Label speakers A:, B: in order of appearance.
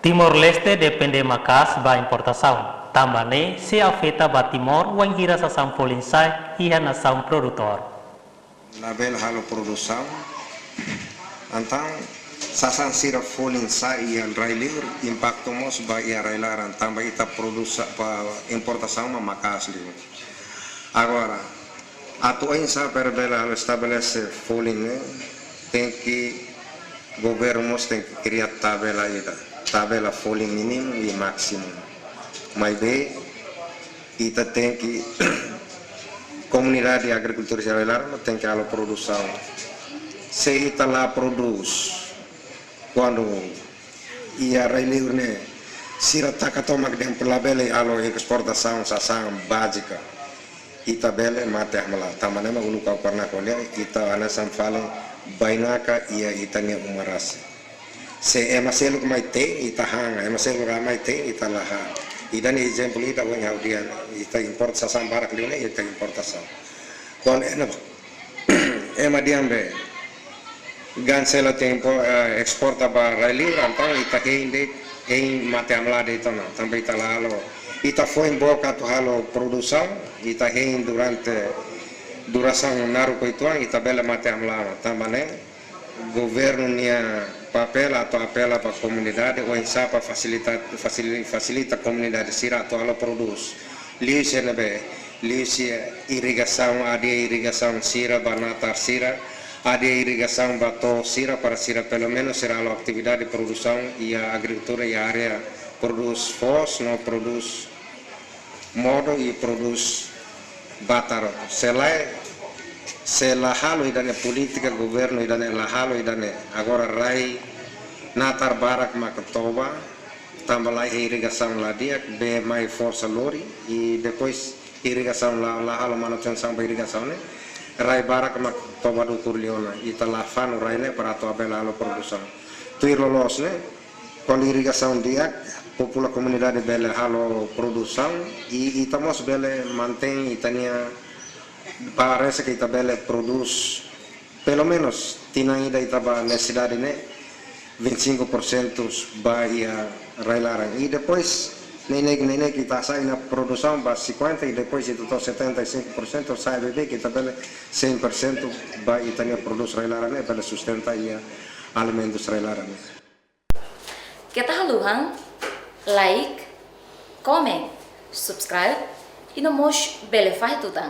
A: Timor-Leste depende macas ba importação. Também se afeta ba Timor, wan hira sa sampolinsai iha nação produtor.
B: Label halo produção, então sasan sira folinsai ia rai livre impacto mos ba ia rai laran também ita produção pa importação ma macas livre. Agora, atu insa per bela halo estabelece folin tem que governo tem que criar tabela folha mínimo e máximo. Mas bem, ita tem que comunidade de agricultura celular tem que alo produção. Se ita lá produz quando ia livre né, se taka tomak dem pelabele alo exportação sasang básica. Ita bele mate amala tamane maguluka karena kolia ita anasam fale bainaka ia itanya umaras. Se emaselo mai te ita hanga emaselo mai te ita laha idan exemplo ita wan yaudian ita import sasam barak liune ita importação kon ema diambe gansela tempo exporta ba rali antau ita heinde hein mate amla de ita no também ita lalo ita foi em boca to halo produção ita hein durante duração naruko ituan ita bela mate amla tambane governo nia papel atau apela para a comunidade ou insapa facilita a comunidade sira atau ela produz lius nebe lius irrigação ada irrigação sira banatar sira ada irrigação bato sira para sira pelo menos será a atividade de produção e a agricultura e a área produz fos não produz modo e produz batar se la halo idane politika governo idane la halo idane agora rai natar barak maktoba tambah lagi irrigação lá dia be mai força lori e depois irrigação la halo manutenção ba irrigação né rai barak maktoba do turliona ita la fano rai né para to abela halo produção tuir lolos né com irrigação dia popula comunidade bela halo produção e itamos bele mantém itania parece que Itabela produz pelo menos tinang Itaba necessidade né 25% bahia railaran e depois nem kita sai na produção ba 50 e depois itu 75% sai bebê que Itabela 100% ba itania produz railaran né para sustentar ia alimentos railaran.
C: Kita haluhang like, comment, subscribe e no mos belefai tutang.